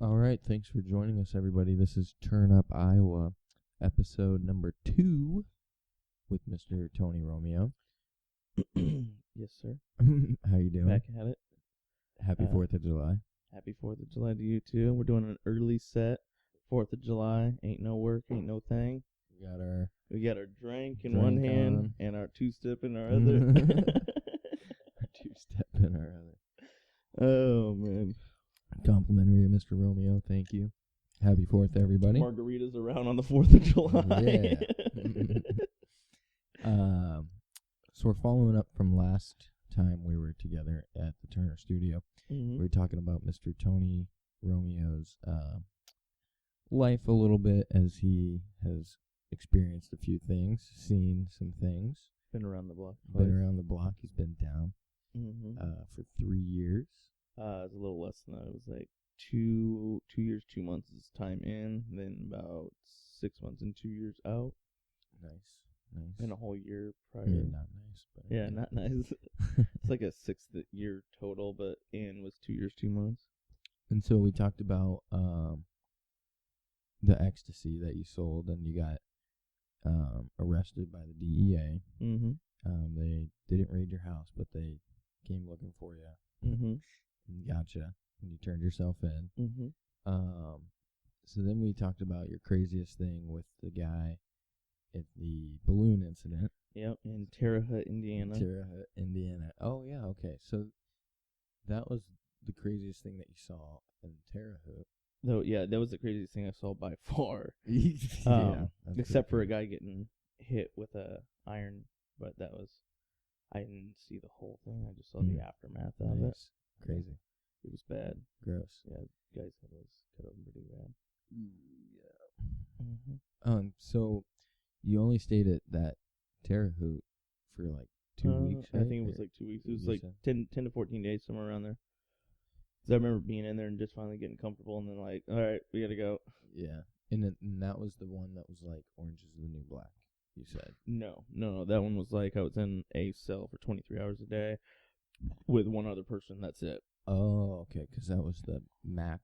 All right, thanks for joining us, everybody. This is Turn Up Iowa, episode number 2 with Mr. Tony Romeo. Yes, sir. How you doing? Back at it. Happy 4th of July. Happy 4th of July to you, too. We're doing an early set. 4th of July. Ain't no work, ain't no thing. We got our drink in one hand on. and our two-step in our other. Our two-step in our other. Oh, man. Complimentary of Mr. Romeo, thank you. Happy 4th, everybody. Margaritas around on the 4th of July. Yeah. So we're following up from last time we were together at the Turner Studio. Mm-hmm. We were talking about Mr. Tony Romeo's life a little bit as he has experienced a few things, seen some things. Been around the block. Been around the block. He's been down for 3 years. It was a little less than that. It was like 2 years, 2 months is time in, then about 6 months and 2 years out. Nice. And a whole year prior. I mean, not nice, but yeah, not nice. It's like a 6th year total, but in was 2 years, 2 months. And so we talked about the ecstasy that you sold, and you got arrested by the DEA. Mm-hmm. They didn't raid your house, but they came looking for you. Mm-hmm. And gotcha. And you turned yourself in. Mm-hmm. So then we talked about your craziest thing with the guy at the balloon incident. Yep, in Terre Haute, Indiana. Oh, yeah, okay. So that was the craziest thing that you saw in Terre Haute. Though, yeah, that was the craziest thing I saw by far. Yeah. Except for a guy getting hit with a iron, but that was, I didn't see the whole thing. I just saw the aftermath of it. Crazy. It was bad. Gross. Yeah, guys head was cut open pretty bad. Yeah. Mm-hmm. So you only stayed at that Terre Haute for like 2 weeks, right? I think it was like 2 weeks. It was like 10 to 14 days, somewhere around there. Because I remember being in there and just finally getting comfortable and then like, all right, we got to go. Yeah. And that was the one that was like Orange is the New Black, you said. No. That one was like I was in a cell for 23 hours a day with one other person. That's it. Oh, okay, because that was the max.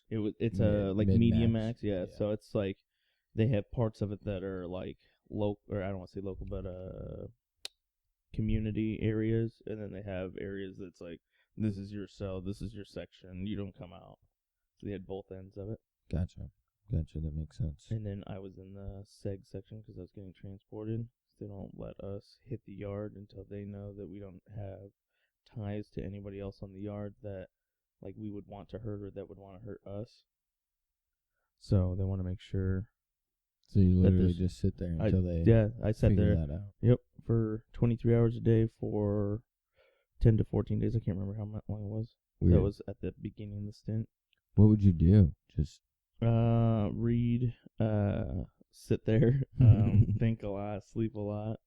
It's a like medium max, yeah. So it's like they have parts of it that are like local, or I don't want to say local, but community areas, and then they have areas that's like, this is your cell, this is your section, you don't come out. So they had both ends of it. Gotcha, that makes sense. And then I was in the seg section because I was getting transported. They don't let us hit the yard until they know that we don't have ties to anybody else on the yard that like we would want to hurt or that would want to hurt us. So they want to make sure. So you literally just sit there until I sat there. That out. Yep, for 23 hours a day for 10 to 14 days. I can't remember how long it was. Weird. That was at the beginning of the stint. What would you do? Just read, sit there, think a lot, sleep a lot.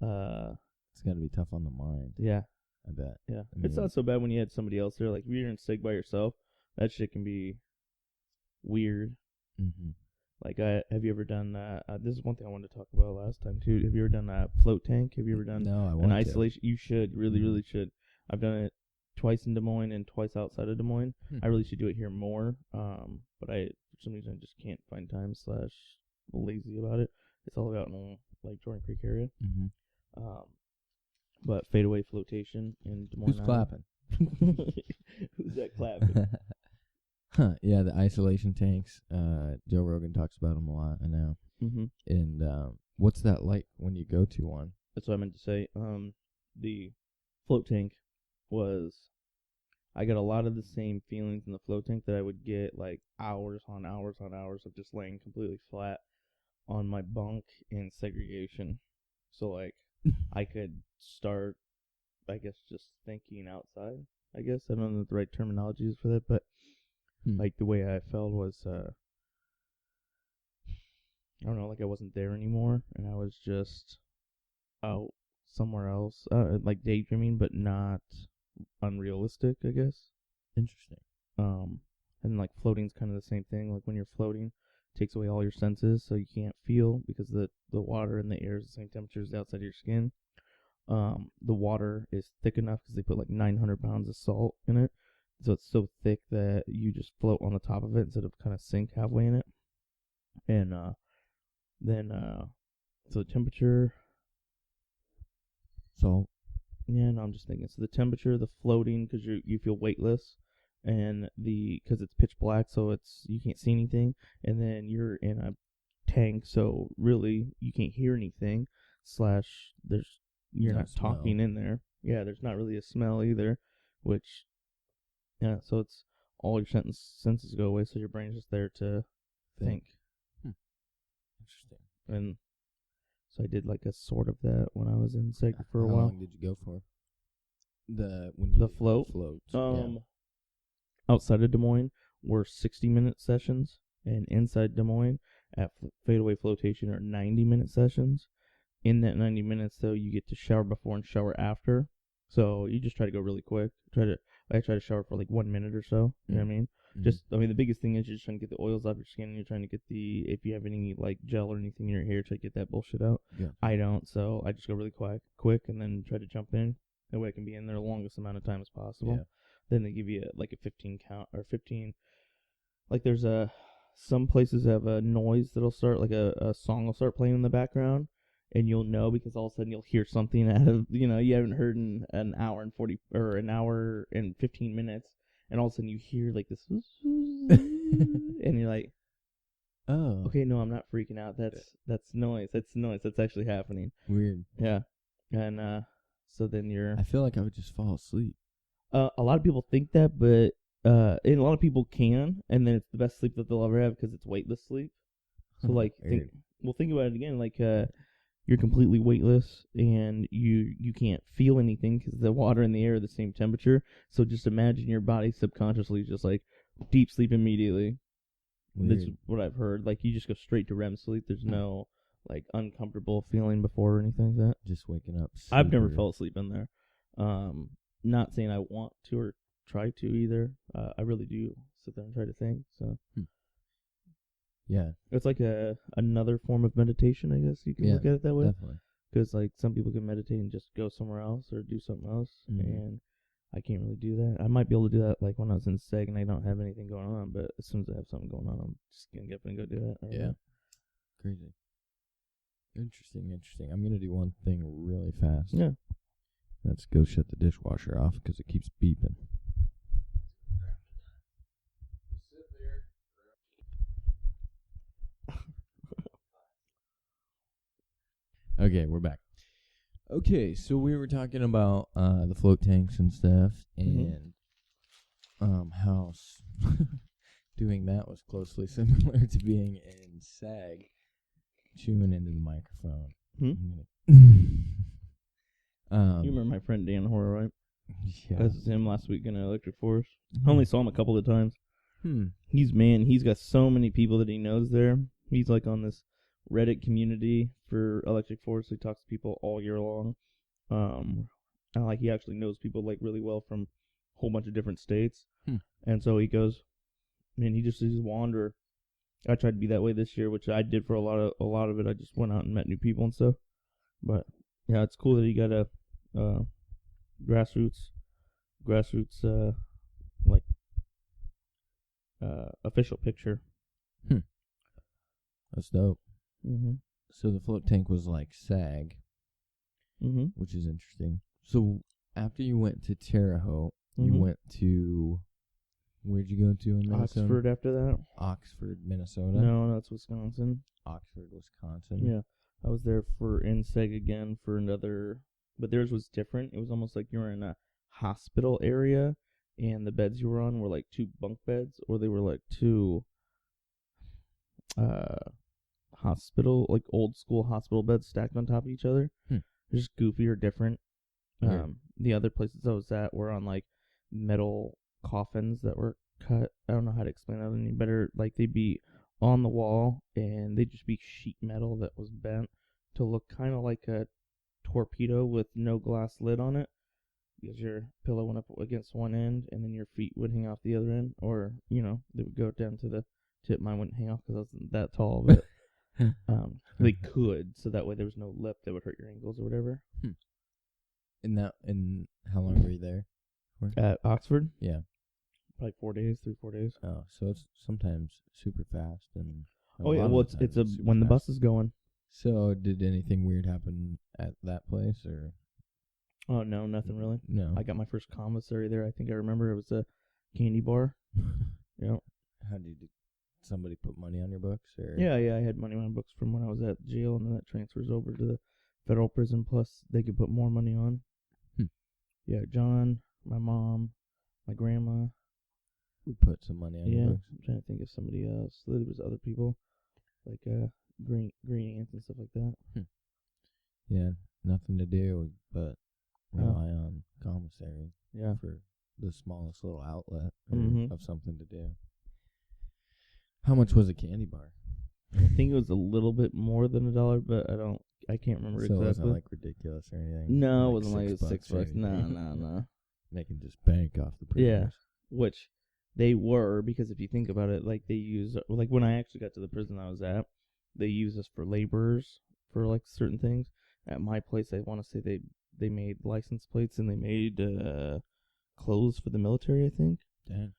It's got to be tough on the mind. Yeah. I bet. Yeah. I mean, it's not so bad when you had somebody else there. Like, if you're in SIG by yourself, that shit can be weird. Mm-hmm. Like, have you ever done this is one thing I wanted to talk about last time, too. Have you ever done a float tank? Have you ever done an isolation? You should. Really should. I've done it twice in Des Moines and twice outside of Des Moines. I really should do it here more. But for some reason, I just can't find time / lazy about it. It's all about in, like, Jordan Creek area. Mm-hmm. But fadeaway flotation in Des Moines. Who's clapping? Who's that clapping? Yeah, the isolation tanks. Joe Rogan talks about them a lot, I know. Mm-hmm. And what's that like when you go to one? That's what I meant to say. The float tank was, I got a lot of the same feelings in the float tank that I would get like hours on hours of just laying completely flat on my bunk in segregation. So like I could start, I guess, just thinking outside. I guess I don't know what the right terminology is for that, but like the way I felt was, I don't know, like I wasn't there anymore, and I was just out somewhere else, like daydreaming, but not unrealistic, I guess. Interesting. And like floating's kind of the same thing. Like when you're floating, it takes away all your senses, so you can't feel because the water and the air is the same temperature as outside your skin. The water is thick enough because they put like 900 pounds of salt in it so it's so thick that you just float on the top of it instead of kind of sink halfway in it. And then so the temperature. Salt. Yeah, no, I'm just thinking. So the temperature, the floating, because you feel weightless, and because it's pitch black, so you can't see anything, and then you're in a tank, so really you can't hear anything. Slash, you're No not smell. talking in there. Yeah, there's not really a smell either, which so it's all your senses go away, so your brain's just there to think. Interesting. And so I did like a sort of that when I was in SEG for a while. How long did you go for? When you The did float? floats. Outside of Des Moines were 60-minute sessions, and inside Des Moines at Fadeaway Flotation are 90-minute sessions. In that 90 minutes, though, you get to shower before and shower after. So you just try to go really quick. I try to shower for like 1 minute or so. You know what I mean? The biggest thing is you're just trying to get the oils off your skin, and you're trying to get if you have any like gel or anything in your hair, try to get that bullshit out. Yeah. I don't, so I just go really quick, and then try to jump in. That way I can be in there the longest amount of time as possible. Yeah. Then they give you like a 15 count or 15. Like there's some places have a noise that'll start, like a song will start playing in the background, and you'll know because all of a sudden you'll hear something out of you haven't heard in an hour and 40 or an hour and 15 minutes, and all of a sudden you hear like this, and you're like, oh, okay, no, I'm not freaking out. That's noise. That's noise. That's actually happening. Weird. Yeah, and so then I feel like I would just fall asleep. A lot of people think that, but and a lot of people can, and then it's the best sleep that they'll ever have because it's weightless sleep. So like, think about it again. Like, you're completely weightless, and you can't feel anything because the water and the air are the same temperature. So just imagine your body subconsciously just like deep sleep immediately. Weird. That's what I've heard. Like you just go straight to REM sleep. There's no like uncomfortable feeling before or anything like that. Just waking up. I've never fell asleep in there. Not saying I want to or try to either. I really do sit there and try to think. So yeah, it's like another form of meditation, I guess you can look at it that way. Definitely. Because like some people can meditate and just go somewhere else or do something else, and I can't really do that. I might be able to do that like when I was in SEG and I don't have anything going on, but as soon as I have something going on, I'm just gonna get up and go do it. Yeah, crazy. Interesting. I'm gonna do one thing really fast. Yeah. Let's go shut the dishwasher off because it keeps beeping. Okay, we're back. Okay, so we were talking about the float tanks and stuff, and how doing that was closely similar to being in SAG, chewing into the microphone. You remember my friend Dan Horror, right? Yeah. That was him last week in Electric Forest. I only saw him a couple of times. He's got so many people that he knows there. He's like on this Reddit community for Electric Forest. He talks to people all year long. And like he actually knows people like really well from a whole bunch of different states. And so he goes, man, he's a wanderer. I tried to be that way this year, which I did for a lot of it. I just went out and met new people and stuff. But yeah, it's cool that he got a grassroots official picture. That's dope. Mm-hmm. So the float tank was like SAG, which is interesting. So after you went to Terre Haute, you went to, where'd you go to in Minnesota? Oxford after that. Oxford, Minnesota? No, that's Wisconsin. Oxford, Wisconsin. Yeah. I was there for NSEG again for another, but theirs was different. It was almost like you were in a hospital area, and the beds you were on were like 2 bunk beds, or they were like 2 hospital, like old school hospital beds stacked on top of each other. Just goofy or different. The other places I was at were on like metal coffins that were cut. I don't know how to explain that any better. Like they'd be on the wall, and they'd just be sheet metal that was bent to look kind of like a torpedo with no glass lid on it, because your pillow went up against one end, and then your feet would hang off the other end, or they would go down to the tip. Mine wouldn't hang off because I wasn't that tall, but they could, so that way there was no lip that would hurt your ankles or whatever. And how long were you there? At Oxford? Yeah. probably 4 days, 3-4 days. Oh, so it's sometimes super fast and. Oh yeah, well it's when the bus is going. So did anything weird happen at that place or? Oh no, nothing really. No. I got my first commissary there. I think I remember it was a candy bar. Yep. How did somebody put money on your books or? Yeah, I had money on my books from when I was at jail, and then that transfers over to the federal prison. Plus, they could put more money on. Yeah, John, my mom, my grandma. We put some money on your books. I'm trying to think of somebody else. There was other people, like green aunts and stuff like that. Yeah, nothing to do but rely on commissary. Yeah. For the smallest little outlet of something to do. How much was a candy bar? I think it was a little bit more than $1, but I can't remember exactly. So it wasn't like ridiculous or anything? No, it wasn't like it was $6. No. They can just bank off the prisoners. Yeah, which they were, because if you think about it, like they use, like when I actually got to the prison I was at, they use us for laborers for like certain things. At my place, I want to say they made license plates and they made clothes for the military, I think. Dang.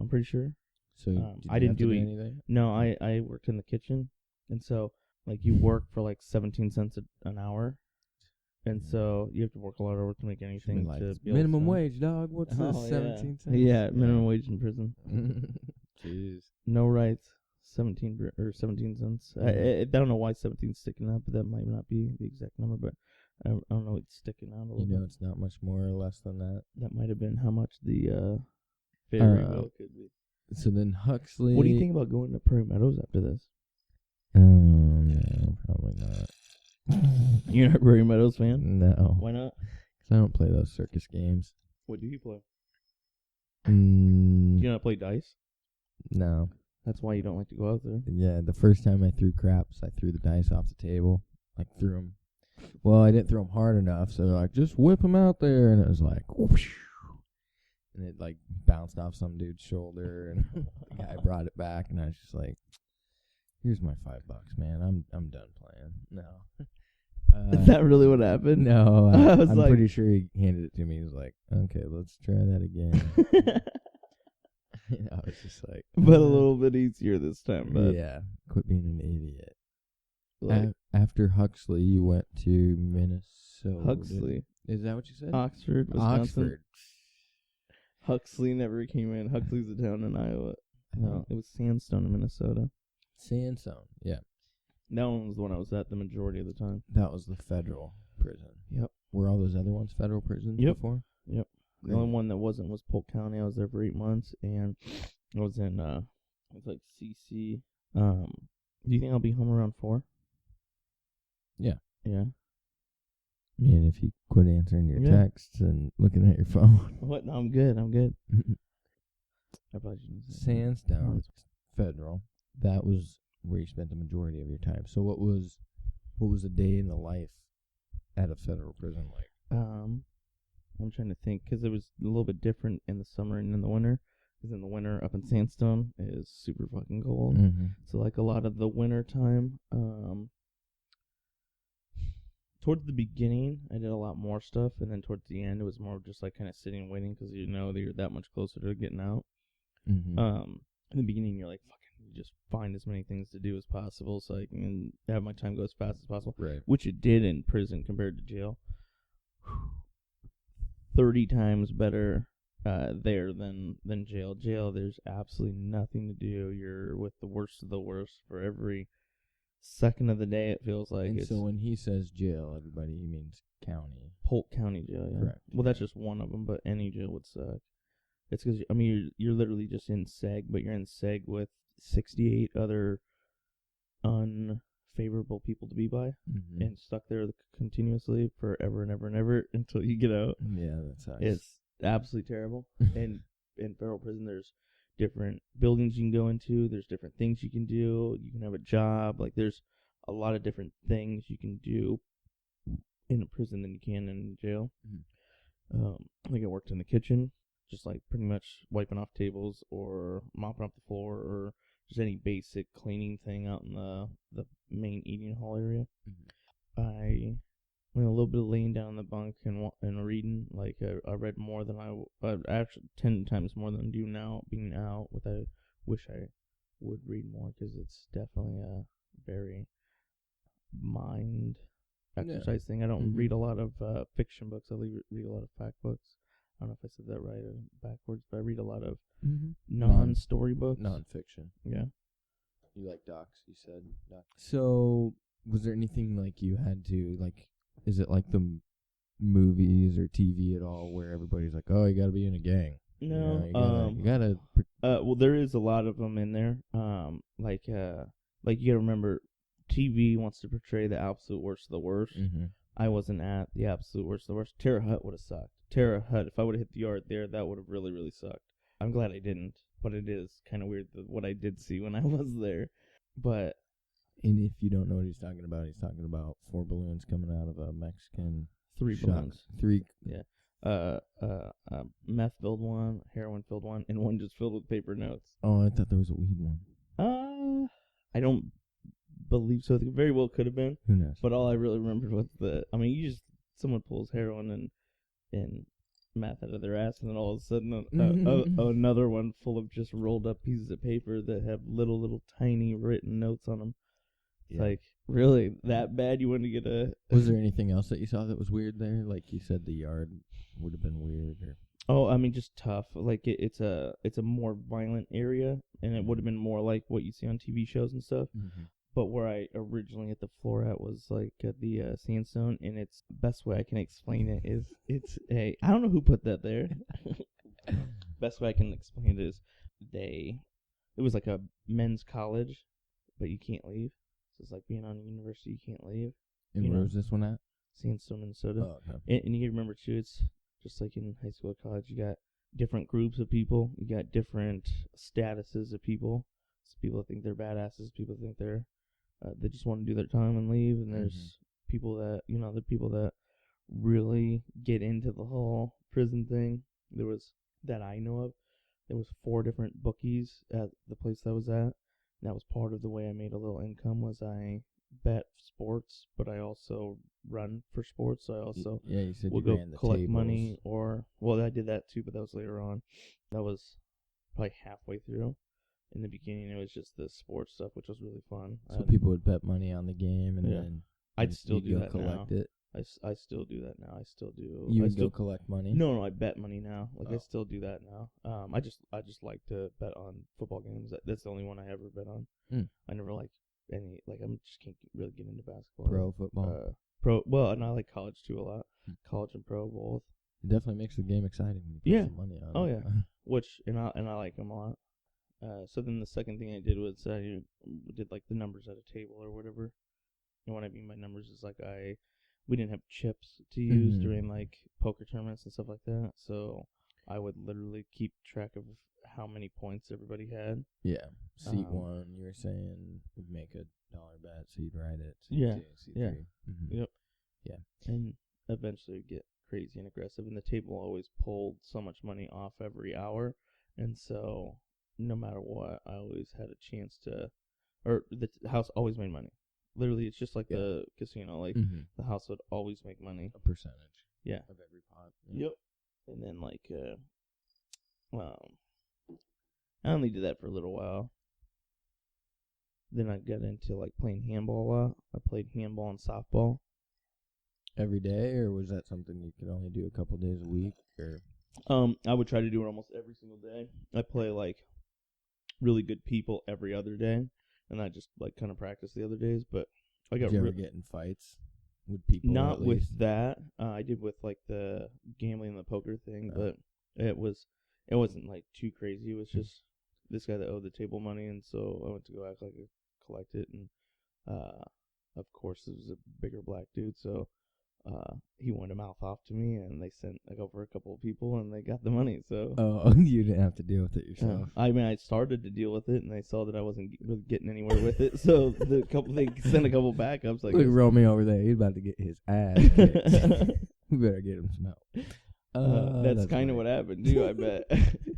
I'm pretty sure. So I didn't do anything? No, I worked in the kitchen, and so like you work for like 17 cents an hour, and so you have to work a lot of work to make anything like, to be minimum wage, dog. What's this? 17 cents? Yeah, minimum wage in prison. Jeez. No rights. 17 cents. I don't know why 17's sticking out, but that might not be the exact number, but I don't know, it's sticking out a little bit. It's not much more or less than that. That might have been how much the ferry bill could be. So then Huxley... What do you think about going to Prairie Meadows after this? No, probably not. You're not a Prairie Meadows fan? No. Why not? Because I don't play those circus games. What do you play? Do you not play dice? No. That's why you don't like to go out there. Yeah, the first time I threw craps, I threw the dice off the table. Like, threw them. Well, I didn't throw them hard enough, so they're like, just whip them out there. And it was like, whoosh. And it, like, bounced off some dude's shoulder. And the guy brought it back, and I was just like, here's my $5, man. I'm done playing. No. Is that really what happened? No. I'm pretty sure he handed it to me. He was like, okay, let's try that again. I was just like... But a little bit easier this time, bud. Yeah. Quit being an idiot. Like, after Huxley, you went to Minnesota. Huxley. Is that what you said? Oxford, Wisconsin. Oxford. Huxley never came in. Huxley's a town in Iowa. No, it was Sandstone in Minnesota. Sandstone, yeah. That one was the one I was at the majority of the time. That was the federal prison. Yep. Were all those other ones federal prisons before? Yep. The only one that wasn't was Polk County. I was there for 8 months, and I was in, it was like CC. Do you think I'll be home around 4? Yeah. Yeah. Man, if you quit answering your texts and looking at your phone. What? No, I'm good. I probably shouldn't say Sandstone, federal. That was where you spent the majority of your time. So what was a day in the life at a federal prison like? I'm trying to think, because it was a little bit different in the summer and in the winter. Because in the winter up in Sandstone is super fucking cold. Mm-hmm. So like a lot of the winter time, towards the beginning I did a lot more stuff, and then towards the end it was more just like kind of sitting and waiting, because you know that you're that much closer to getting out. Mm-hmm. In the beginning you're like, fucking just find as many things to do as possible so I can have my time go as fast as possible. Right. Which it did in prison compared to jail. 30 times better there than jail. Jail, there's absolutely nothing to do. You're with the worst of the worst for every second of the day, it feels like. And so when he says jail, everybody, he means county. Polk County Jail, yeah. Correct. Well, that's just one of them, but any jail would suck. It's because, I mean, you're literally just in seg, but you're in seg with 68 other unfavorable people to be by, and stuck there continuously forever and ever and ever until you get out. Yeah, that sucks. It's absolutely terrible. And in federal prison, there's different buildings you can go into. There's different things you can do. You can have a job. Like, there's a lot of different things you can do in a prison than you can in jail. I think I worked in the kitchen, just like pretty much wiping off tables or mopping up the floor or just any basic cleaning thing out in the main eating hall area. I a little bit of laying down on the bunk and reading. Like I read more than actually 10 times more than I do now. Being out, with I wish I would read more because it's definitely a very mind exercise thing. I don't read a lot of fiction books. I read a lot of fact books. I don't know if I said that right or backwards, but I read a lot of non-story books. Non-fiction. Yeah. You like docs, you said. Docs. So, was there anything like you had to, like, is it like the movies or TV at all where everybody's like, oh, you gotta be in a gang? No. You gotta well, there is a lot of them in there. Like you gotta remember, TV wants to portray the absolute worst of the worst. Mm-hmm. I wasn't at the absolute worst of the worst. Terre Haute would have sucked. Terre Haute, if I would have hit the yard there, that would have really, really sucked. I'm glad I didn't, but it is kind of weird what I did see when I was there. But and if you don't know what he's talking about 4 balloons coming out of a Mexican 3 balloons. 3. Yeah. Meth filled one, heroin filled one, and one just filled with paper notes. Oh, I thought there was a weed one. I don't believe so. It very well could have been. Who knows? But all I really remembered was someone pulls heroin and meth out of their ass, and then all of a sudden another one full of just rolled up pieces of paper that have little tiny written notes on them. It's like, really that bad? You want to get a? Was there anything else that you saw that was weird there? Like you said, the yard would have been weird, or just tough. Like it's a more violent area, and it would have been more like what you see on TV shows and stuff. Mm-hmm. But where I originally hit the floor at was like the Sandstone, and it's best way I can explain it is I don't know who put that there. Best way I can explain it is it was like a men's college, but you can't leave. So it's like being on a university, you can't leave. And where was this one at? Sandstone, Minnesota. Oh, okay. And you remember too, it's just like in high school or college, you got different groups of people, you got different statuses of people. So people that think they're badasses, people that think they just want to do their time and leave, and there's people that, the people that really get into the whole prison thing. There was, that I know of, there was 4 different bookies at the place that I was at. And that was part of the way I made a little income, was I bet sports, but I also run for sports. So I also you said would you go ran the collect tables. money, I did that too, but that was later on. That was probably halfway through. In the beginning, it was just the sports stuff, which was really fun. So people would bet money on the game, and then I'd still do that collect now. it. I still do that now. I still do. You would go collect money? No, I bet money now. I still do that now. I just like to bet on football games. That's the only one I ever bet on. I never liked any, I just can't really get into basketball. Pro football. Well, and I like college too a lot. College and pro both. It definitely makes the game exciting when you put some money on it. Oh yeah. And I like them a lot. So then the second thing I did was I did like the numbers at a table or whatever. And what I mean by numbers is like we didn't have chips to use during like poker tournaments and stuff like that. So I would literally keep track of how many points everybody had. Yeah. Seat 1, you were saying, would make $1 bet, so you'd write it. Seat 2, seat 3. Mm-hmm. Yep. Yeah. And eventually it'd get crazy and aggressive. And the table always pulled so much money off every hour. And so no matter what, I always had a chance to, or the house always made money. Literally, it's just like the casino. Like, the house would always make money. A percentage. Yeah. Of every pot. Yeah. Yep. And then, I only did that for a little while. Then I got into, playing handball a lot. I played handball and softball. Every day, or was that something you could only do a couple days a week? Or I would try to do it almost every single day. I play, really good people every other day. And I just kind of practice the other days, but I got. Did you ever get in fights with people? Not with that. I did with the gambling and the poker thing, but it wasn't too crazy. It was just this guy that owed the table money, and so I went to go act like I collect it, and of course it was a bigger black dude, so he wanted to mouth off to me, and they sent over a couple of people, and they got the money. So you didn't have to deal with it yourself. I mean, I started to deal with it, and they saw that I wasn't really getting anywhere with it. So they sent a couple backups. Look, Romeo over there, he's about to get his ass kicked. We better get him some help. That's kind of what happened too, I bet.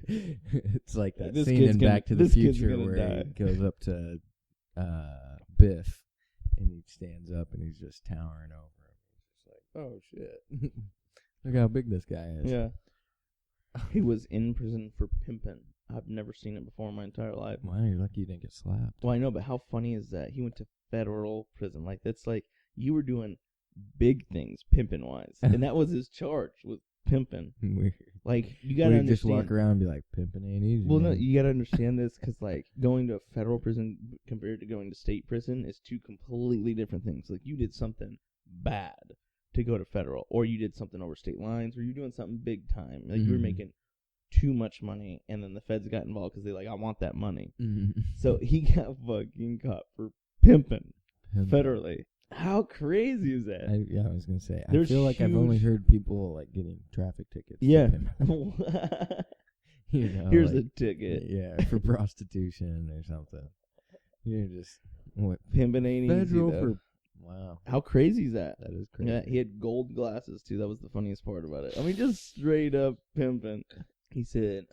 It's like that scene in Back to the Future where he goes up to Biff, and he stands up, and he's just towering over him. Oh shit! Look how big this guy is. Yeah. He was in prison for pimping. I've never seen it before in my entire life. Wow, you're lucky you didn't get slapped. Well, I know, but how funny is that? He went to federal prison. Like, that's like, you were doing big things pimping wise. And that was his charge, was pimping. Weird. Like, you gotta We understand. just walk around and be like, pimping ain't easy. Well, no, man." you gotta understand this, because, like, going to a federal prison compared to going to state prison is two completely different things. Like, you did something bad to go to federal, or you did something over state lines, or you're doing something big time. Like, you were making too much money, and then the feds got involved because they're like, I want that money. So he got fucking caught for pimping federally. How crazy is that? I was gonna say. There's I feel like I've only huge- heard people like getting traffic tickets. for Yeah. pimping. You know, Here's like, a ticket. Yeah, for prostitution or something. You're just what Pimping ain't federal easy, though. for. Wow, How crazy is that? that is crazy. Yeah, he had gold glasses, too. That was the funniest part about it. I mean, just straight up pimping. He said,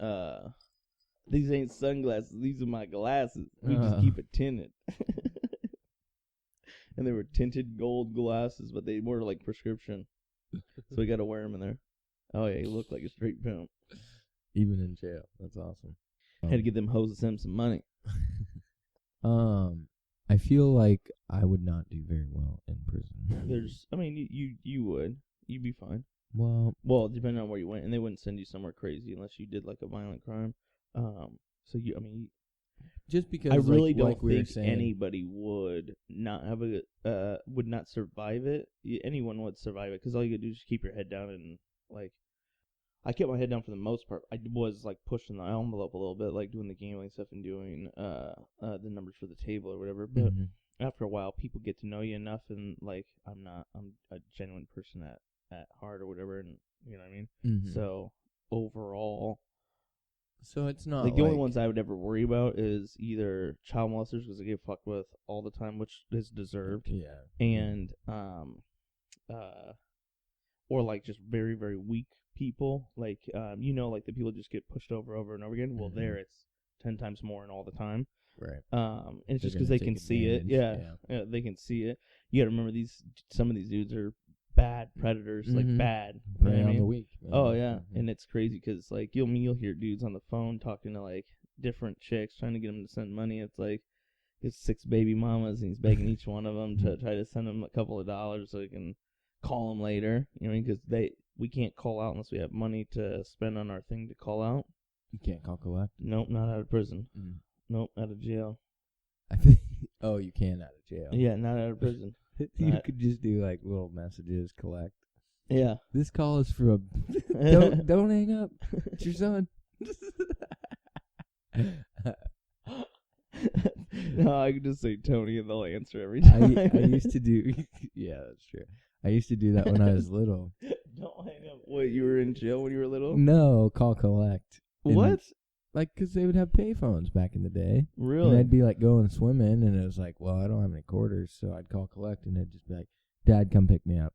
these ain't sunglasses. These are my glasses. We just keep it tinted. And they were tinted gold glasses, but they were like prescription. So we got to wear them in there. Oh, yeah, he looked like a straight pimp. Even in jail, that's awesome. Had to get them hoes to send him some money. I feel like I would not do very well in prison. You would. You'd be fine. Well, Depending on where you went, and they wouldn't send you somewhere crazy unless you did like a violent crime. just because I really like, don't like we were think saying, anybody would not have would not survive it. Anyone would survive it, because all you gotta do is just keep your head down, and like, I kept my head down for the most part. I was like pushing the envelope a little bit, like doing the gambling stuff and doing the numbers for the table or whatever. But after a while, people get to know you enough, and like, I'm a genuine person at heart or whatever, and you know what I mean. So overall, so it's not like the only ones I would ever worry about is either child molesters, because they get fucked with all the time, which is deserved, and or like just very, very weak people, like like the people just get pushed over and over again. Well, there it's 10 times more and all the time. Right. And it's just because they can see it. Yeah, they can see it. You got to remember some of these dudes are bad predators, like bad. Prey on the weak. Oh yeah, and it's crazy because like you'll hear dudes on the phone talking to like different chicks trying to get them to send money. It's like his 6 baby mamas, and he's begging each one of them to try to send them a couple of dollars so he can call them later. You know, because we can't call out unless we have money to spend on our thing to call out. You can't call collect. Nope, not out of prison. Nope, out of jail. I think. Oh, you can out of jail. Yeah, not out of prison. You could just do like little messages, collect. Yeah. This call is for a. don't hang up. It's your son. No, I can just say Tony and they'll answer every time. I used to do. Yeah, that's true. I used to do that when I was little. Don't hang up. What, you were in jail when you were little? No, call collect. What? Like, because they would have payphones back in the day. Really? And I'd be like going swimming, and it was like, well, I don't have any quarters, so I'd call collect, and it'd just be like, Dad, come pick me up.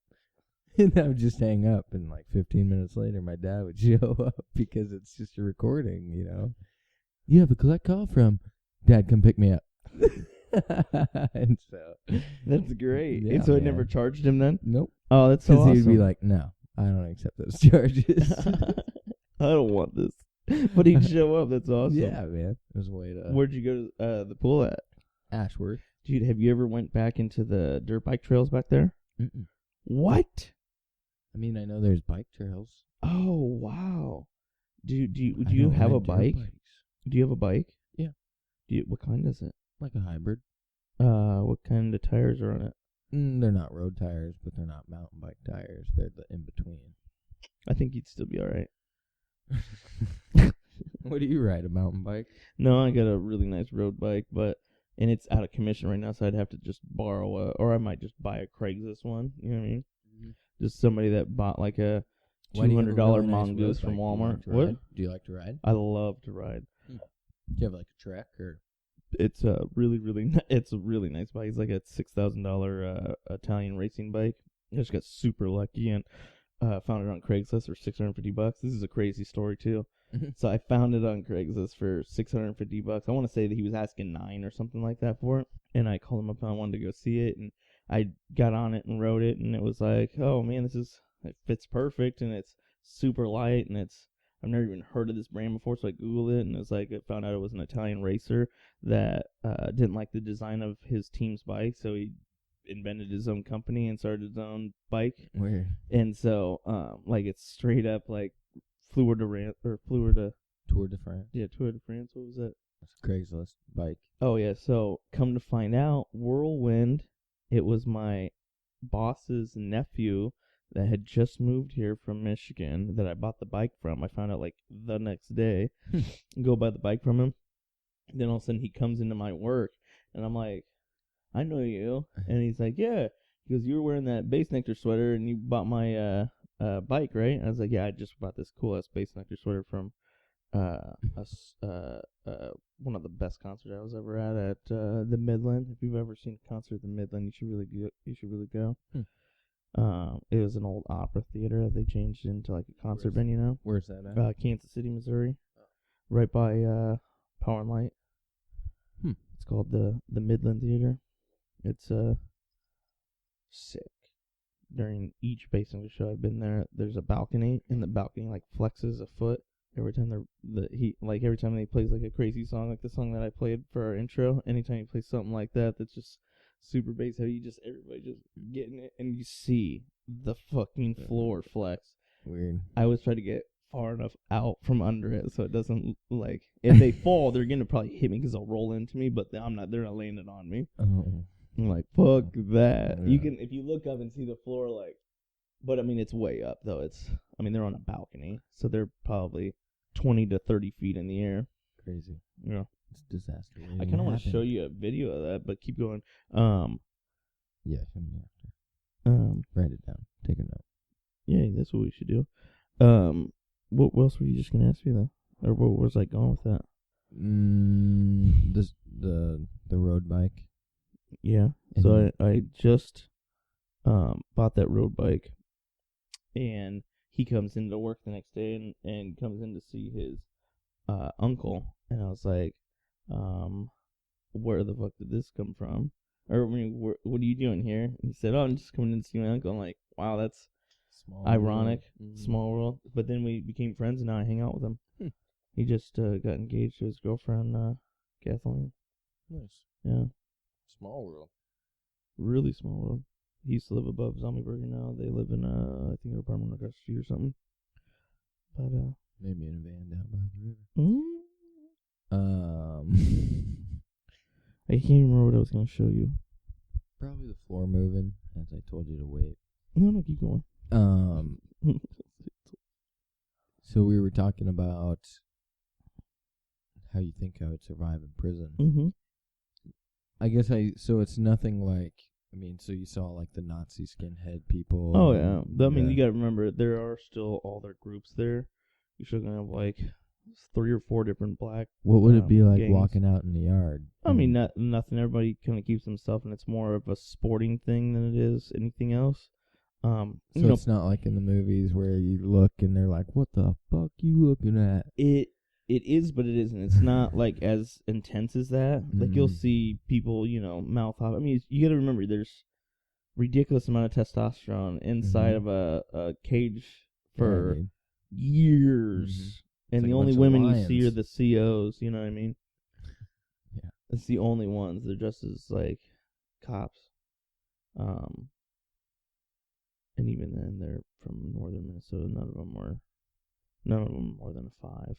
And I would just hang up, and like 15 minutes later, my dad would show up because it's just a recording, you know. You have a collect call from Dad, come pick me up. And so that's great. Yeah, and so it man. never charged him then? Nope. Oh, that's so awesome. Because he'd be like, no, I don't accept those charges. I don't want this. But he'd show up. That's awesome. Yeah, man. It was a way to. Where'd you go to the pool at? Ashworth. Dude, have you ever went back into the dirt bike trails back there? Mm-mm. What? I mean, I know there's bike trails. Oh, wow. Do you have a bike? Do you have a bike? Yeah. What kind is it? Like a hybrid. What kind of tires are on it? They're not road tires, but they're not mountain bike tires. They're the in-between. I think you'd still be all right. What do you ride, a mountain bike? No, I got a really nice road bike, and it's out of commission right now, so I'd have to just borrow or I might just buy a Craigslist one. You know what I mean? Just somebody that bought like a $200 mongoose from Walmart. What? Do you like to ride? I love to ride. Do you have like a Trek or? It's a really it's a really nice bike. It's like a $6,000 Italian racing bike. I just got super lucky and found it on Craigslist for $650. This is a crazy story too. So I found it on Craigslist for $650. I want to say that he was asking $9 or something like that for it. And I called him up and I wanted to go see it. And I got on it and rode it, and it was like, oh man, it fits perfect, and it's super light, and I've never even heard of this brand before, so I Googled it, and it was like, I found out it was an Italian racer that didn't like the design of his team's bike, so he invented his own company and started his own bike. Weird. And so, like, it's straight up like Tour de France. Yeah, Tour de France. What was that? It's a Craigslist bike. Oh yeah. So come to find out, Whirlwind. It was my boss's nephew that had just moved here from Michigan that I bought the bike from. I found out like the next day. Go buy the bike from him. Then all of a sudden he comes into my work, and I'm like, I know you. And he's like, yeah. He goes, you were wearing that Base Nectar sweater, and you bought my bike, right? I was like, yeah, I just bought this cool ass Base Nectar sweater from one of the best concerts I was ever at the Midland. If you've ever seen a concert at the Midland, you should really go. It was an old opera theater that they changed into like a concert venue now. Where's that at? Kansas City, Missouri, right by Power and Light. It's called the Midland Theater. It's sick. During each Base Nectar show I've been there, there's a balcony, and the balcony like flexes a foot every time every time he plays like a crazy song, like the song that I played for our intro. Anytime he plays something like that, that's just super bass heavy, everybody just getting it, and you see the fucking floor flex. Weird. I always try to get far enough out from under it so it doesn't like if they fall, they're gonna probably hit me because they'll roll into me, but they're not landing on me. Oh. I'm like, fuck that. Yeah. You can, if you look up and see the floor, like, but I mean, it's way up though. They're on a balcony, so they're probably 20 to 30 feet in the air. Crazy. Yeah. It's a disaster. I kind of want to show you a video of that, but keep going. Yeah, show me after. Write it down. Take a note. Yeah, that's what we should do. What else were you just gonna ask me though, or where was I going with that? The road bike. Yeah. So I just bought that road bike, and he comes into work the next day and comes in to see his uncle, and I was like, where the fuck did this come from? Or what are you doing here? And he said, oh, I'm just coming in to see my uncle. I'm like, wow, that's small ironic, world. Small world. But then we became friends, and now I hang out with him. He just got engaged to his girlfriend, Kathleen. Nice. Yeah. Small world. Really small world. He used to live above Zombieburger now. They live in, I think, an apartment across the street or something. But, maybe in a van down by the river. I can't remember what I was going to show you. Probably the floor moving, as I told you to wait. No, keep going. So we were talking about how you think I would survive in prison. Mm-hmm. I guess so it's nothing like, so you saw like the Nazi skinhead people. Oh, yeah. You got to remember, there are still all their groups there. You're still going to have like 3 or 4 different black What would it be like gangs. walking out in the yard? Nothing. Everybody kind of keeps themselves, and it's more of a sporting thing than it is anything else. So it's not like in the movies where you look and they're like, what the fuck you looking at? It is, but it isn't. It's not like as intense as that. Like you'll see people, mouth off. You got to remember, there's ridiculous amount of testosterone inside of a cage for years, and the only women you see are the COs. You know what I mean? Yeah, it's the only ones. They're dressed as like cops, and even then, they're from northern Minnesota. None of them more than a 5.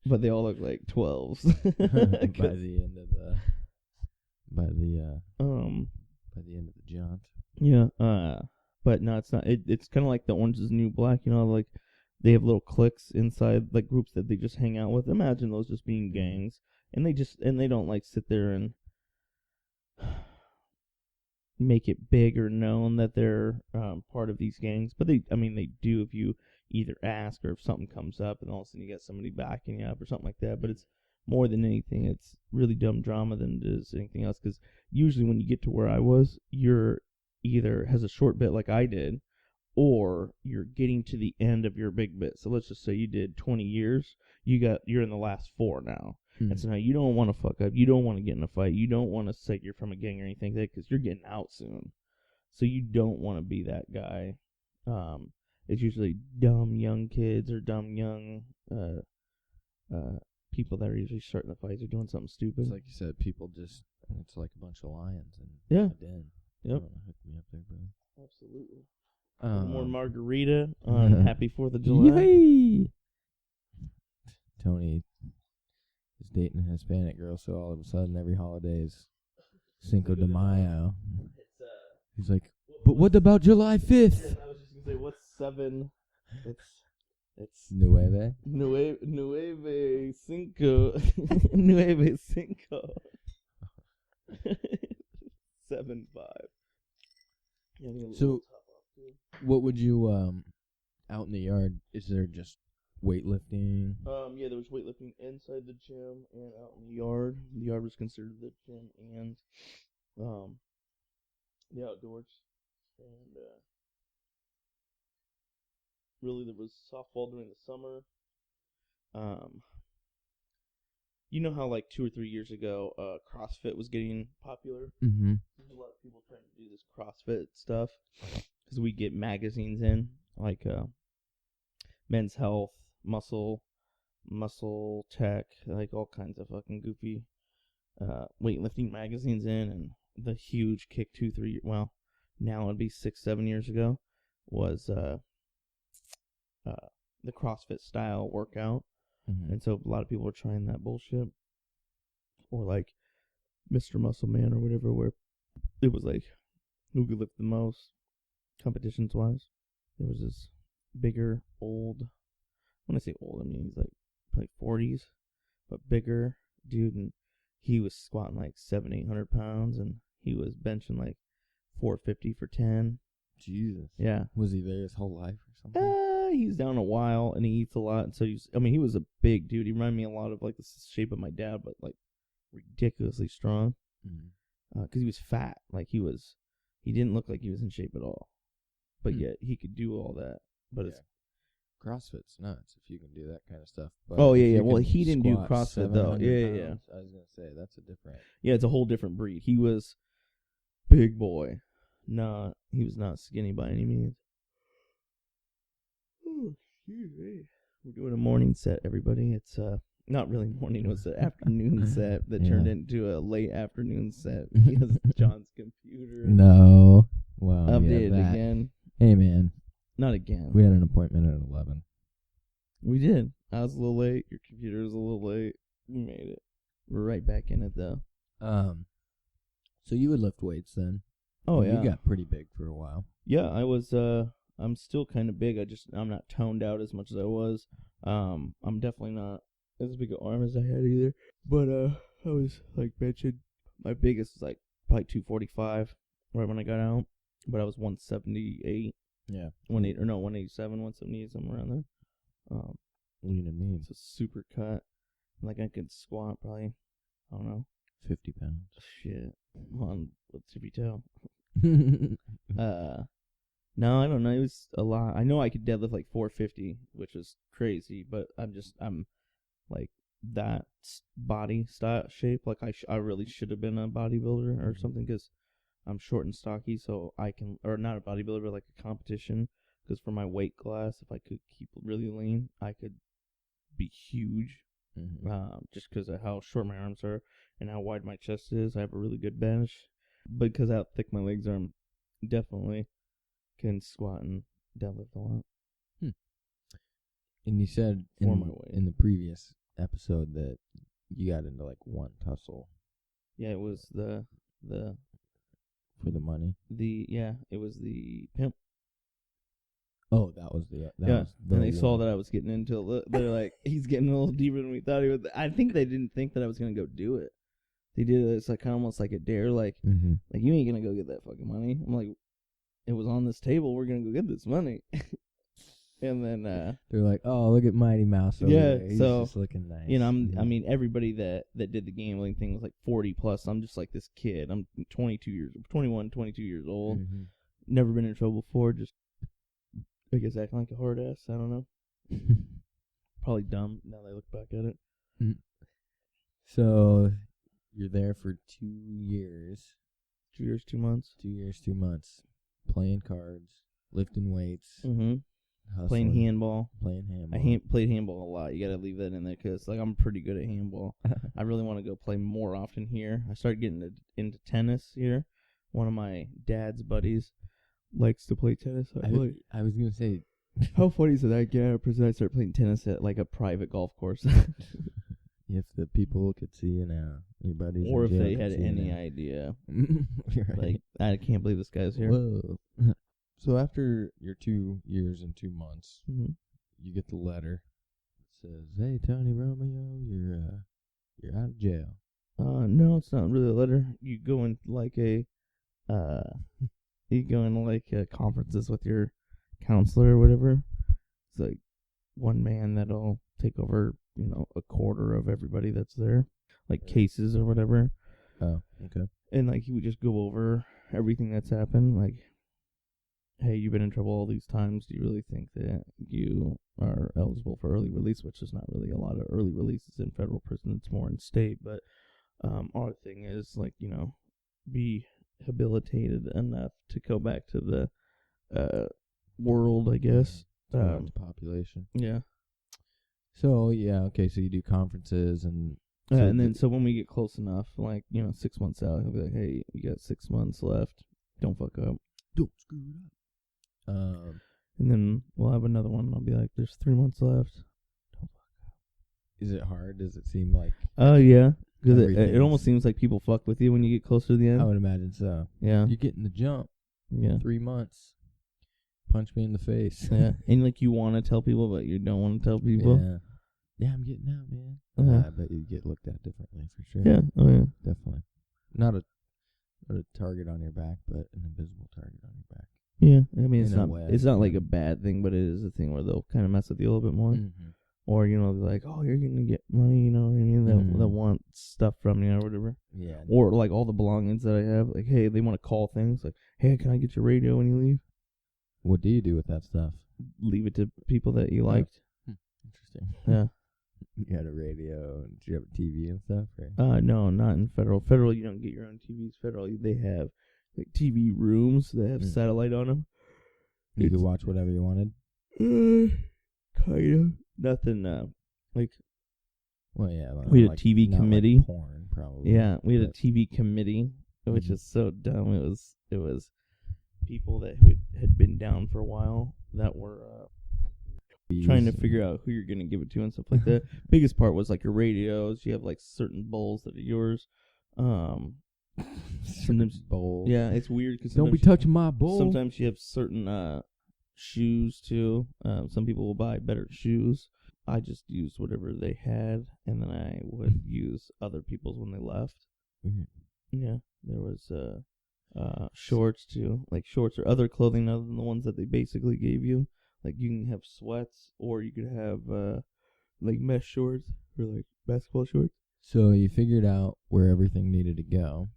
But they all look like 12s. by the end of the jaunt. Yeah. But no, it's not. It's kind of like the Orange is the New Black. Like they have little cliques inside, like groups that they just hang out with. Imagine those just being gangs, and they don't like sit there and make it big or known that they're part of these gangs, but they do if you either ask or if something comes up, and all of a sudden you got somebody backing you up or something like that. But it's more than anything, it's really dumb drama than it is anything else. Because usually when you get to where I was, you're either has a short bit like I did, or you're getting to the end of your big bit. So let's just say you did 20 years, you're in the last 4 now. And so now you don't want to fuck up. You don't want to get in a fight. You don't want to say you're from a gang or anything like that because you're getting out soon. So you don't want to be that guy. It's usually dumb young kids or dumb young people that are usually starting the fights or doing something stupid. It's like you said, people just, it's like a bunch of lions in Yeah. a den. Yep. Hook me up there, brother. Absolutely. More margarita on Happy 4th of July. Yay! Tony is dating a Hispanic girl, so all of a sudden every holiday is Cinco de Mayo. He's like, but what about July 5th? I was just going to say, what's 7? It's Nueve? Nueve Cinco. Nueve Cinco. 7-5. So, what would you, out in the yard, is there just weightlifting? Yeah, there was weightlifting inside the gym and out in the yard. The yard was considered the gym and, the outdoors. And, really there was softball during the summer. You know how like 2 or 3 years ago, CrossFit was getting popular? Mm-hmm. There's a lot of people trying to do this CrossFit stuff because we get magazines in like Men's Health, Muscle Tech, like all kinds of fucking goofy weightlifting magazines in, and the huge kick 2-3 well now it'd be 6-7 years ago was the CrossFit style workout. Mm-hmm. And so a lot of people are trying that bullshit. Or like Mr. Muscle Man or whatever, where it was like who could lift the most competitions wise. There was this bigger, old, when I say old, I mean he's like probably 40s, but bigger dude, and he was squatting like 700-800 pounds, and he was benching like 450 for 10. Jesus. Yeah. Was he there his whole life or something? He's down a while, and he eats a lot, and so he was a big dude. He reminded me a lot of like the shape of my dad, but like ridiculously strong. Because he was fat. Like he didn't look like he was in shape at all, but yet he could do all that. But it's CrossFit's nuts if you can do that kind of stuff. But yeah. Well, he didn't do CrossFit though. Yeah. I was gonna say that's a different. Yeah, it's a whole different breed. He was big boy. He was not skinny by any means. Oh, excuse me. We're doing a morning set, everybody. It's not really morning. It was an afternoon set that turned into a late afternoon set because John's computer. No. Wow. Updated again. Hey, man. Not again. We had an appointment at 11. We did. I was a little late. Your computer was a little late. We made it. We're right back in it, though. So you would lift weights then? Oh, yeah. You got pretty big for a while. Yeah, I was, I'm still kind of big. I'm not toned out as much as I was. I'm definitely not as big an arm as I had either. But, I was, like, benching. My biggest was, like, probably 245 right when I got out. But I was 178. Yeah. 187, 178, somewhere around there. Lean and mean. It's a super cut. Like, I could squat probably, I don't know. 50 pounds. Shit. On what tippy toe. No, I don't know. It was a lot. I know I could deadlift like 450, which is crazy, but I'm like that body style shape. Like I really should have been a bodybuilder or something because I'm short and stocky, so I can, or not a bodybuilder, but like a competition. Because for my weight class, if I could keep really lean, I could be huge. Just because of how short my arms are and how wide my chest is. I have a really good bench. But because how thick my legs are, I'm definitely can squat and deadlift a lot. And you said in the previous episode that you got into like one tussle. Yeah, it was the for the money. It was the pimp. Oh, that was the and they saw that I was getting into. They're like, he's getting a little deeper than we thought he would. I think they didn't think that I was gonna go do it. They did it. It's like kind of almost like a dare. Like you ain't gonna go get that fucking money. I'm like, it was on this table. We're gonna go get this money. And then they're like, oh, look at Mighty Mouse over there. He's so just looking nice. You know, I mean, everybody that did the gambling thing was like 40 plus. I'm just like this kid. I'm 21, 22 years old. Never been in trouble before. Just I guess acting like a hard ass. I don't know. Probably dumb now that I look back at it. So you're there for 2 years. 2 years, 2 months. 2 years, 2 months. Playing cards, lifting weights, Mm-hmm. hustling, Playing handball. playing handball. I played handball a lot. You got to leave that in there because like I'm pretty good at handball. I really want to go play more often here. I started getting into tennis here. One of my dad's buddies likes to play tennis. I was going to say, How funny is it that I get out of prison, I start playing tennis at like a private golf course? if the people could see you now, your buddies Or in if jail they could had see you any now. idea. Right. Like, I can't believe this guy's here. Whoa. So after your 2 years and 2 months, Mm-hmm. you get the letter. It says, "Hey, Tony Romeo, you're out of jail." No, it's not really a letter. You go in like conferences with your counselor or whatever. It's like one man that'll take over, a quarter of everybody that's there, like cases or whatever. Oh, okay. And like he would just go over everything that's happened. Like, hey, you've been in trouble all these times. Do you really think that you are eligible for early release? Which is not really a lot of early releases in federal prison. It's more in state. But our thing is like, be habilitated enough to go back to the world, I guess. The population. Yeah. So yeah, okay. So you do conferences and. And then so when we get close enough, like 6 months out, he'll be like, "Hey, you got 6 months left. Don't fuck up. Don't screw it up." And then we'll have another one. I'll be like, "There's 3 months left. Don't fuck up." Is it hard? Does it seem like? Oh yeah, because it Everything's- almost seems like people fuck with you when you get closer to the end. I would imagine so. Yeah, You're getting the jump. yeah, 3 months. Punch me in the face. yeah. And like you want to tell people, but you don't want to tell people. Yeah. Yeah, I'm getting out, man. Uh-huh. I bet you get looked at differently for sure. Yeah. Oh yeah. Definitely. Not a target on your back, but an invisible target on your back. Yeah. I mean, In a way, it's not like yeah. a bad thing, but it is a thing where they'll kind of mess with you a little bit more, Mm-hmm. or like, "Oh, you're gonna get money," you know what I mean? They'll want stuff from you or whatever. Yeah. Or like all the belongings that I have, like, hey, they want to call things like, "Hey, can I get your radio when you leave?" What do you do with that stuff? Leave it to people that you liked. Interesting. Yeah. You had a radio. Did you have a TV and stuff? Or? No, not in federal. Federal, you don't get your own TVs. Federal, they have like TV rooms that have satellite on them. You could watch whatever you wanted. Kind of. Nothing. Like Well, yeah. we had like, a TV not committee. Like porn, probably. Yeah, we had a but- TV committee, which Mhm. is so dumb. It was people that had been down for a while that were trying to figure out who you're going to give it to and stuff like that. Biggest part was like your radios. You have like certain bowls that are yours. Sometimes bowl. Yeah, it's weird because Don't be touching my bowl. sometimes you have certain shoes too. Some people will buy better shoes. I just used whatever they had, and then I would use other people's when they left. Weird. Yeah, there was shorts too, like shorts or other clothing other than the ones that they basically gave you. Like you can have sweats, or you could have like mesh shorts or like basketball shorts. So you figured out where everything needed to go,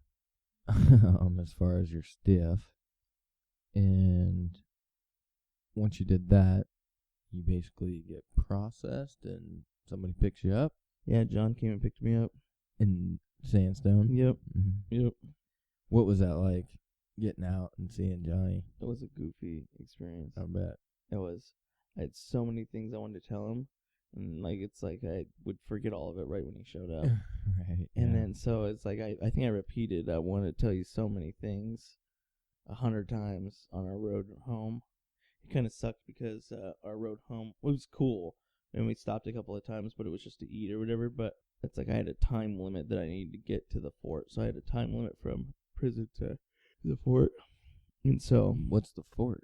as far as your stiff, and once you did that, you basically get processed, and somebody picks you up Yeah, John came and picked me up. in Sandstone. Yep, Mm-hmm. yep. What was that like, getting out and seeing Johnny? It was a goofy experience. I bet. I had so many things I wanted to tell him, and like it's like I would forget all of it right when he showed up. Right. And yeah. then so it's like I think I repeated I want to tell you so many things 100 times on our road home. It kind of sucked because our road home was cool, and we stopped a couple of times, but it was just to eat or whatever. But it's like I had a time limit that I needed to get to the fort, so I had a time limit from prison to the fort. And so What's the fort?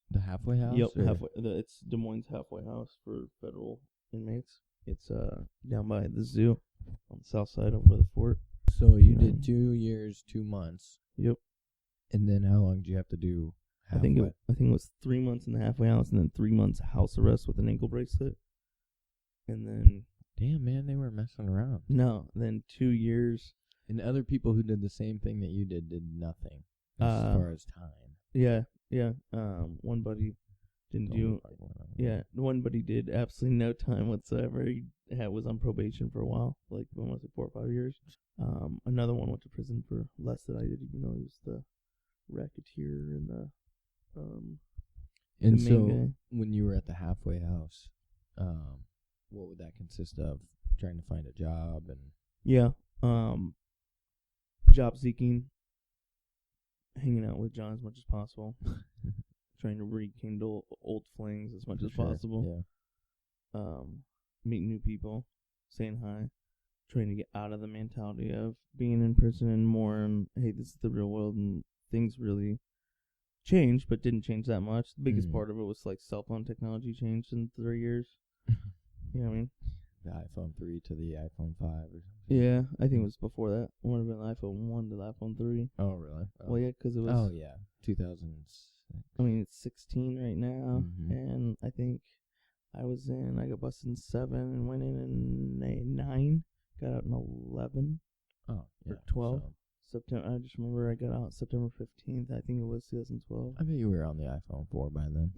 The halfway house? Yep, or- halfway. It's Des Moines halfway house for federal inmates. It's down by the zoo on the south side over the fort. So you Yeah. did 2 years, 2 months, Yep. and then how long did you have to do? I think halfway? it was 3 months in the halfway house, and then 3 months house arrest with an ankle bracelet, and then Damn, man, they were messing around. then 2 years. And other people who did the same thing that you did nothing as far as time. Yeah. One buddy Didn't Don't do. look like one. Yeah, one buddy did absolutely no time whatsoever. He was on probation for a while, like I want to say 4 or 5 years. Another one went to prison for less than I did, even though he was the racketeer and the And the main so, guy. when you were at the halfway house, what would that consist of? Trying to find a job and Yeah, job seeking, hanging out with John as much as possible, trying to rekindle old flings as much as possible. Yeah. Meeting new people, saying hi, trying to get out of the mentality of being in prison and more and hey, this is the real world and things really changed but didn't change that much. The biggest part of it was like cell phone technology changed in 3 years. You know what I mean? The iPhone 3 to the iPhone 5 or something. Yeah, I think it was before that. It would have been the iPhone 1 to the iPhone 3. Oh, really? Oh. Well, yeah, because it was... Oh, yeah. 2006. I mean, it's 16 right now, Mhm. and I think I got busted in 7 and went in 9, got out in 11 Oh, yeah. or 12. So, September. I just remember I got out September 15th. I think it was 2012. I bet you were on the iPhone 4 by then.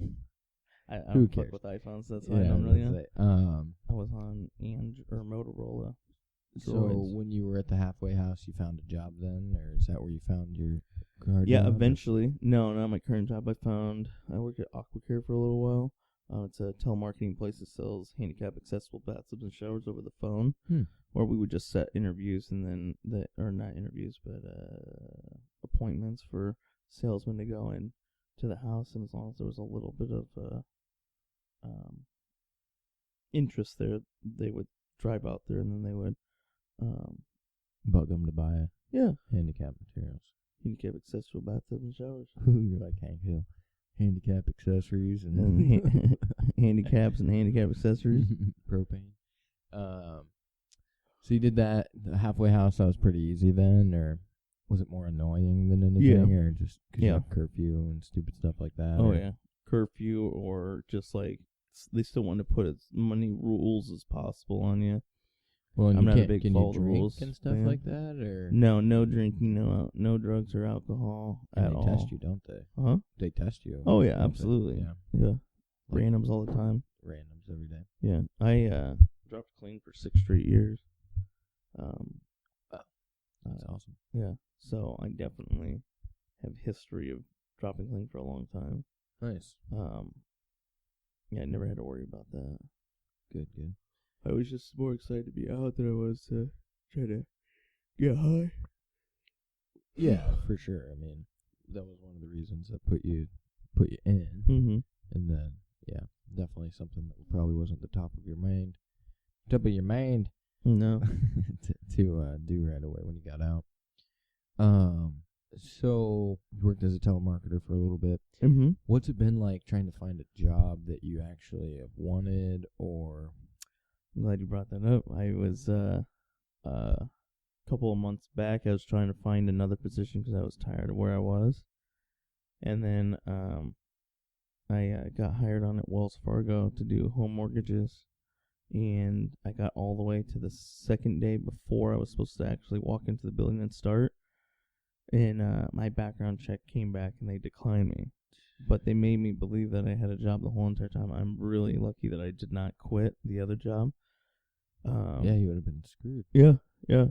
I Who don't cares? fuck with iPhones. That's why I don't really know. Say, I was on or Motorola. so Droids. when you were at the halfway house, you found a job then, or is that where you found your car Yeah, job? eventually. No, not my current job. I worked at AquaCare for a little while. It's a telemarketing place that sells handicap accessible bathtubs and showers over the phone. Or we would just set interviews and then not interviews, but appointments for salesmen to go in to the house, and as long as there was a little bit of interest there, they would drive out there and then they would Bug them to buy handicap materials. handicap accessible bathtubs and showers. You're like Hank Hill. Handicap accessories and handicaps and handicap accessories. Propane. So you did that, the halfway house. That was pretty easy then, or was it more annoying than anything, or just because you have curfew and stupid stuff like that? Oh yeah, curfew, or just like they still want to put as many rules as possible on you. Well, and I'm you not can't, a big can follow you the drink rules and stuff fan. like that, or no drinking, no drugs or alcohol and at they all. test you, don't they? Huh? They test you. Oh yeah, don't they? absolutely. Yeah, Yeah. Randoms all the time. randoms every day. Yeah, I dropped clean for 6 straight years. That's awesome. Yeah, so I definitely have history of dropping clean for a long time. Nice. Yeah, I never had to worry about that. Good. I was just more excited to be out than I was to try to get high. Yeah, for sure. I mean, that was one of the reasons that put you in, Mm-hmm. and then definitely something that probably wasn't the top of your mind. No. to do right away when you got out. So you worked as a telemarketer for a little bit. Mm-hmm. What's it been like trying to find a job that you actually have wanted, or? I'm glad you brought that up. I was a couple of months back. I was trying to find another position because I was tired of where I was, and then I got hired on at Wells Fargo to do home mortgages. And I got all the way to the second day before I was supposed to actually walk into the building and start. And my background check came back and they declined me. But they made me believe that I had a job the whole entire time. I'm really lucky that I did not quit the other job. Yeah, you would have been screwed. Yeah.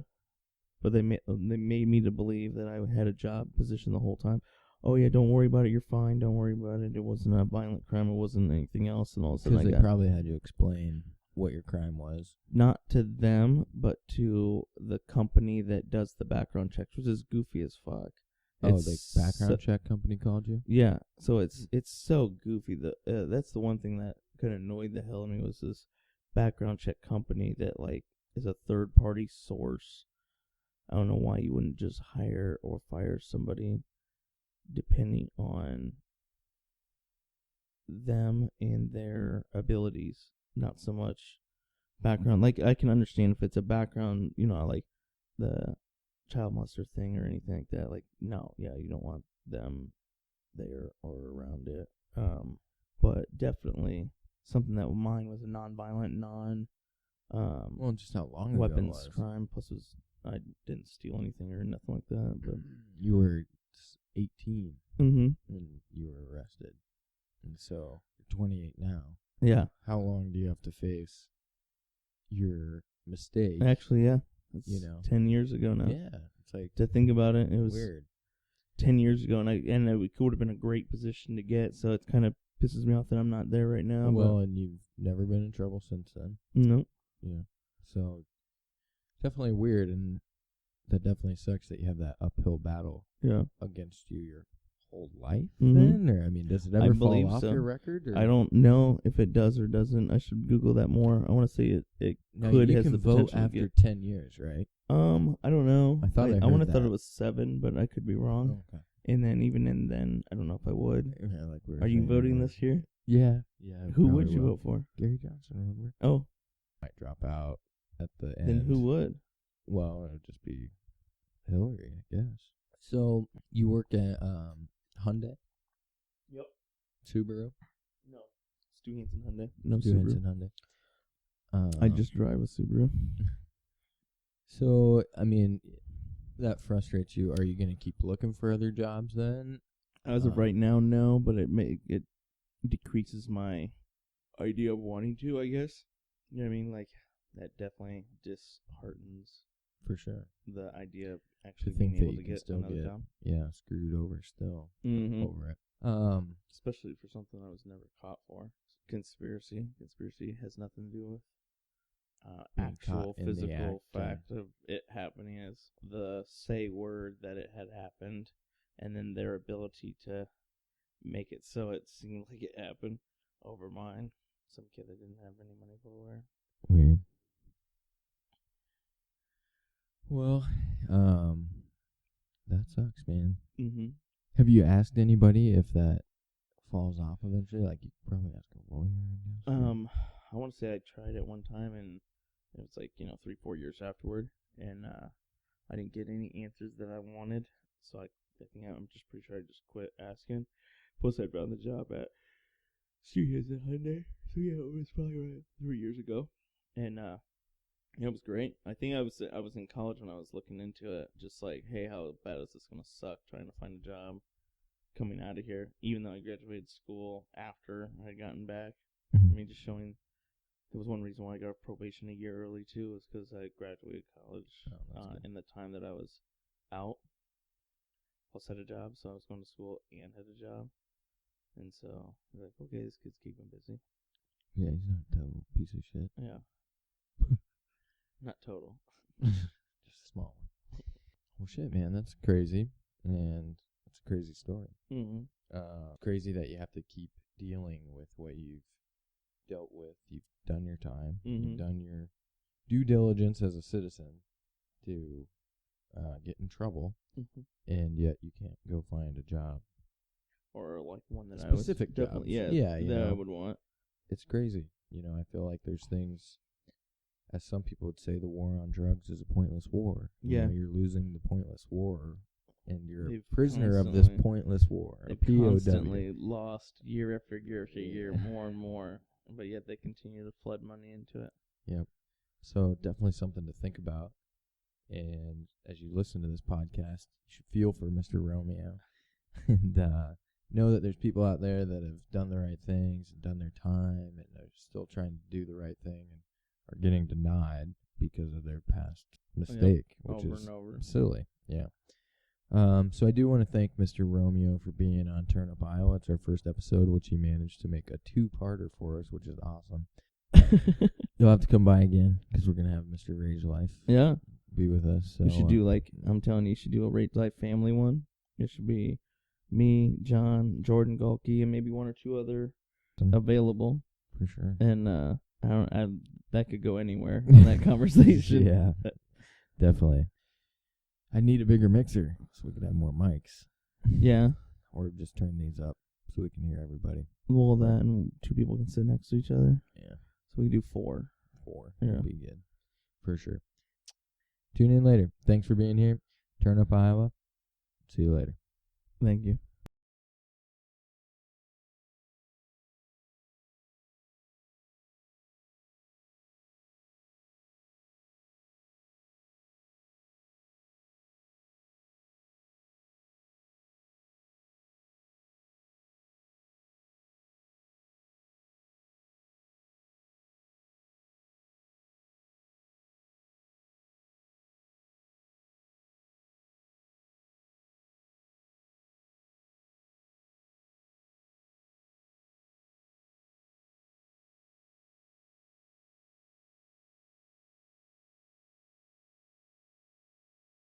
But they made me to believe that I had a job position the whole time. Oh yeah, don't worry about it. You're fine. Don't worry about it. It wasn't a violent crime. It wasn't anything else. And all of a sudden, because they probably had you explain what your crime was. Not to them, but to the company that does the background checks, which is goofy as fuck. Oh, the background check company called you? Yeah, so it's so goofy. That's the one thing that kind of annoyed the hell out of me was this background check company that like is a third party source. I don't know why you wouldn't just hire or fire somebody depending on them and their abilities. Not so much background. Like, I can understand if it's a background, like the child molester thing or anything like that. Like, no, yeah, you don't want them there or around it. But definitely something that mine was a non-violent, well, just how long ago weapons it was. crime. Plus, I didn't steal anything or nothing like that. But you were 18 mm-hmm. when you were arrested, and so your 28 now. Yeah. How long do you have to face your mistake? Actually, yeah. It's You know. 10 years ago now. Yeah. It's like To think about it, it was weird. 10 years ago, and it would have been a great position to get, so it kind of pisses me off that I'm not there right now. Well, and you've never been in trouble since then. No. Yeah. So definitely weird, and that definitely sucks that you have that uphill battle against you your whole life then? Or, I mean, does it ever fall off your record? Or? I don't know if it does or doesn't. I should Google that more. I want to say it could has the potential vote after to 10 years, right? I don't know. I thought I want to that. thought it was 7, but I could be wrong. Oh, okay. And then even then, I don't know if I would. Yeah, like we were Are you saying voting earlier. this year? Yeah. Yeah. Who would you vote for? Gary Johnson, remember? Oh. Might drop out at the end. Then who would? Well, it would just be Hillary, I guess. So, you work at Hyundai? Yep. Subaru? No. Stu Hansen Hyundai. No, Stu Subaru. Hansen Hyundai. I just drive a Subaru. So, I mean, that frustrates you. Are you going to keep looking for other jobs then? As of right now, no, but it decreases my idea of wanting to, I guess. You know what I mean? Like, that definitely disheartens For sure. the idea of actually To think being that able you to can get still another get job. Yeah, screwed over still over it. Especially for something I was never caught for. Conspiracy. Conspiracy has nothing to do with actual physical fact of it happening, as the say word that it had happened, and then their ability to make it so it seemed like it happened over mine. Some kid that didn't have any money for wear. Weird. Well, that sucks, man. Mm-hmm. Have you asked anybody if that falls off eventually? Like, you could probably ask a lawyer, I guess. I want to say I tried it one time, and it was like 3-4 years afterward, and I didn't get any answers that I wanted. So I think I'm just pretty sure I just quit asking. Plus, I found the job at Stu Hansen Hyundai. So yeah, it was probably right 3 years ago, and it was great. I think I was in college when I was looking into it, just like, hey, how bad is this gonna suck trying to find a job coming out of here? Even though I graduated school after I had gotten back, I mean, just showing. There was one reason why I got probation a year early too, was because I graduated college in the time that I was out. Plus had a job, so I was going to school and had a job, and so they're like, okay, this kid's keeping busy. Yeah, he's not a total piece of shit. Yeah. Not total. Just a small one. Well, shit, man, that's crazy, and it's a crazy story. Mm-hmm. Crazy that you have to keep dealing with what you've dealt with. You've done your time. Mm-hmm. You've done your due diligence as a citizen to get in trouble, and yet you can't go find a job. Or like one that specific I would definitely, jobs. that I would want. It's crazy. I feel like there's things, as some people would say, the war on drugs is a pointless war. You're losing the pointless war, and you're a prisoner of this pointless war. They've constantly lost year after year after year, more and more, but yet they continue to flood money into it. Yep. So definitely something to think about. And as you listen to this podcast, you should feel for Mr. Romeo, and know that there's people out there that have done the right things and done their time, and they're still trying to do the right thing and are getting denied because of their past mistake, which over is and over. silly. Yeah. So I do want to thank Mr. Romeo for being on Turn Up Iowa. It's our first episode, which he managed to make a 2-parter for us, which is awesome. You'll have to come by again, because we're going to have Mr. Rage Life be with us. So, we should do, I'm telling you should do a Rage Life family one. It should be me, John, Jordan Galkey, and maybe 1 or 2 other available. For sure. And that could go anywhere on that conversation. Yeah, definitely. I need a bigger mixer so we could have more mics. Yeah. Or just turn these up so we can hear everybody. Well, that and 2 people can sit next to each other. Yeah. So we can do 4. 4. Yeah. Would be good. For sure. Tune in later. Thanks for being here. Turn Up Iowa. See you later. Thank you.